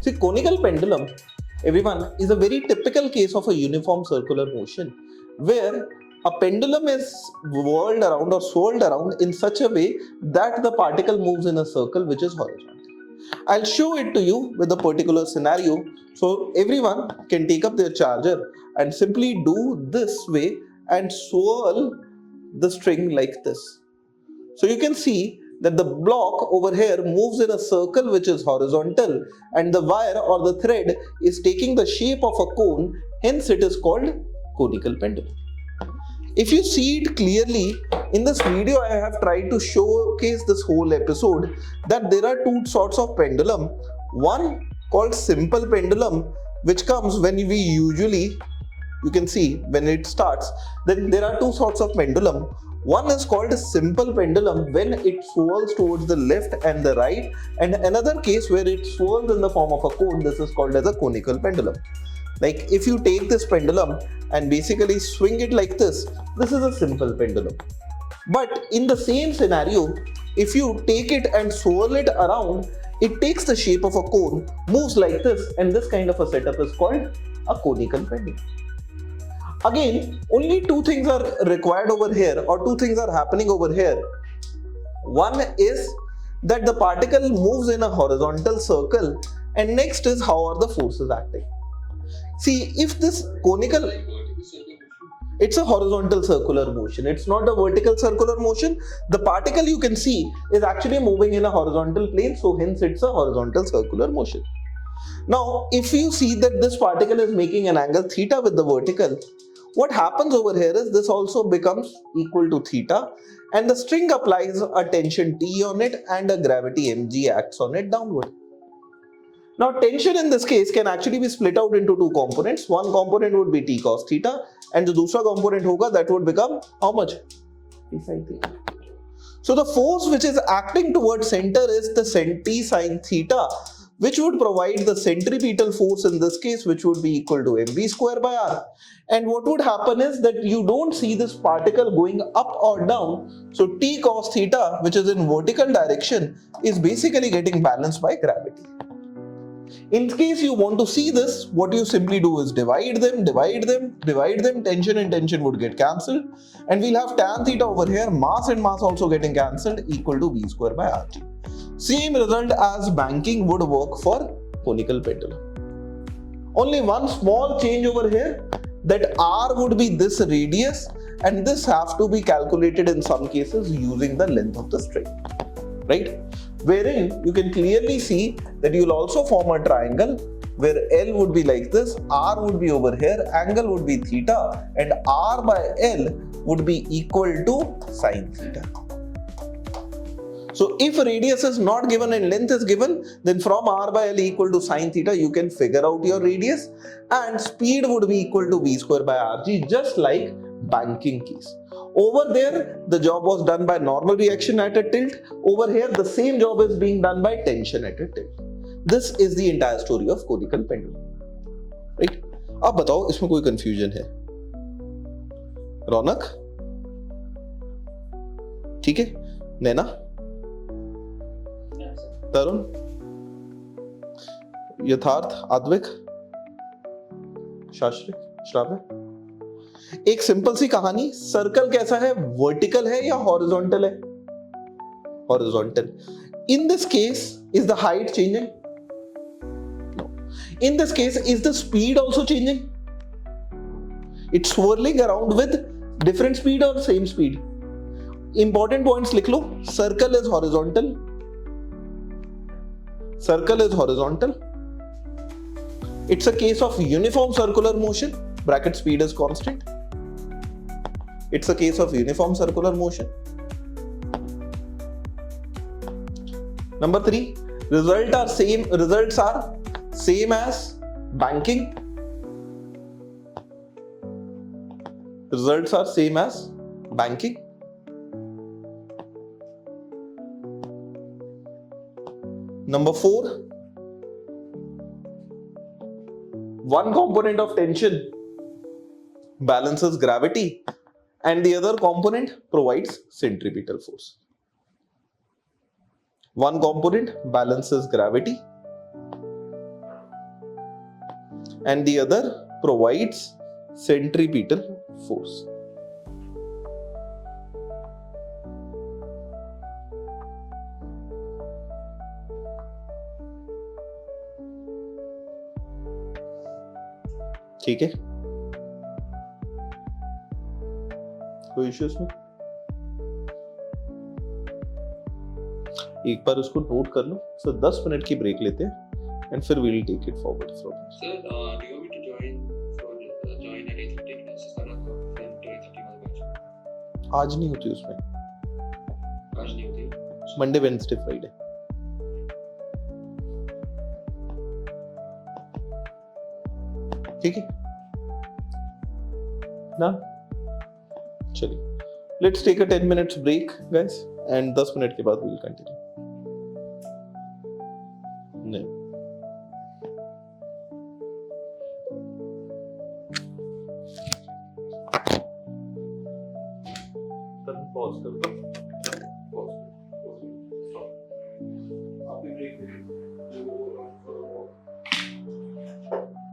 See, conical pendulum, everyone, is a very typical case of a uniform circular motion where a pendulum is whirled around or swirled around in such a way that the particle moves in a circle which is horizontal. I'll show it to you with a particular scenario so everyone can take up their charger and simply do this way and swirl the string like this. So you can see that the block over here moves in a circle which is horizontal and the wire or the thread is taking the shape of a cone, hence it is called conical pendulum. If you see it clearly, in this video I have tried to showcase this whole episode that there are two sorts of pendulum. One called simple pendulum, which comes when we usually, you can see when it starts, then there are two sorts of pendulum. One is called a simple pendulum when it swirls towards the left and the right, and another case where it swirls in the form of a cone. This is called as a conical pendulum. Like if you take this pendulum and basically swing it like this is a simple pendulum. But in the same scenario, if you take it and swirl it around, it takes the shape of a cone, moves like this, and this kind of a setup is called a conical pendulum. Again, only two things are required over here, or two things are happening over here. One is that the particle moves in a horizontal circle, and next is how are the forces acting. See, if this conical, it's a horizontal circular motion, it's not a vertical circular motion. The particle you can see is actually moving in a horizontal plane, so hence it's a horizontal circular motion. Now, if you see that this particle is making an angle theta with the vertical, what happens over here is this also becomes equal to theta, and the string applies a tension T on it and a gravity mg acts on it downward. Now, tension in this case can actually be split out into two components. One component would be T cos theta, and the दूसरा component होगा that would become how much? T sin theta. So the force which is acting towards center is the T sin theta, which would provide the centripetal force in this case, which would be equal to mv square by r. And what would happen is that you don't see this particle going up or down. So T cos theta, which is in vertical direction, is basically getting balanced by gravity. In case you want to see this, what you simply do is divide them, tension and tension would get cancelled, and we'll have tan theta over here, mass and mass also getting cancelled, equal to v square by rg. Same result as banking would work for conical pendulum. Only one small change over here, that r would be this radius, and this have to be calculated in some cases using the length of the string, right? Wherein you can clearly see that you will also form a triangle where L would be like this, R would be over here, angle would be theta, and R by L would be equal to sin theta. So if radius is not given and length is given, then from R by L equal to sin theta, you can figure out your radius, and speed would be equal to v square by rg, just like banking case. Over there, the job was done by normal reaction at a tilt. Over here, the same job is being done by tension at a tilt. This is the entire story of conical pendulum, right? अब बताओ इसमें कोई confusion है? रौनक, ठीक है? नैना, तरुण, यथार्थ, आद्विक, शास्त्रिक, श्राव्य। एक सिंपल सी कहानी, सर्कल कैसा है, वर्टिकल है या हॉरिजॉन्टल है? Horizontal. In this case, is the height changing? No. In this case, is the speed also changing? It's swirling around with different speed or same speed? Important points लिख लो. Circle is horizontal. Circle is horizontal. It's a case of uniform circular motion. Bracket speed is constant. It's a case of uniform circular motion. Number 3, results are same as banking. Results are same as banking. Number 4, one component of tension balances gravity and the other component provides centripetal force. One component balances gravity and the other provides centripetal force. ठीक है, कोई issue इसमें? एक बार उसको note कर लो। सो 10 minute की break लेते हैं एंड फिर we will take it forward from here. Sir, do you want me to join at 8:30 classes or not? Then to 8:30 वाला batch? आज नहीं होती उसमें, आज नहीं होती। Monday Wednesday Friday. ठीक है ना, चलिए let's take a 10 minutes break guys and 10 minute के बाद वी विल कंटिन्यू। नहीं पॉज कर दो, पॉज, स्टॉप, आप भी ब्रेक ले लो।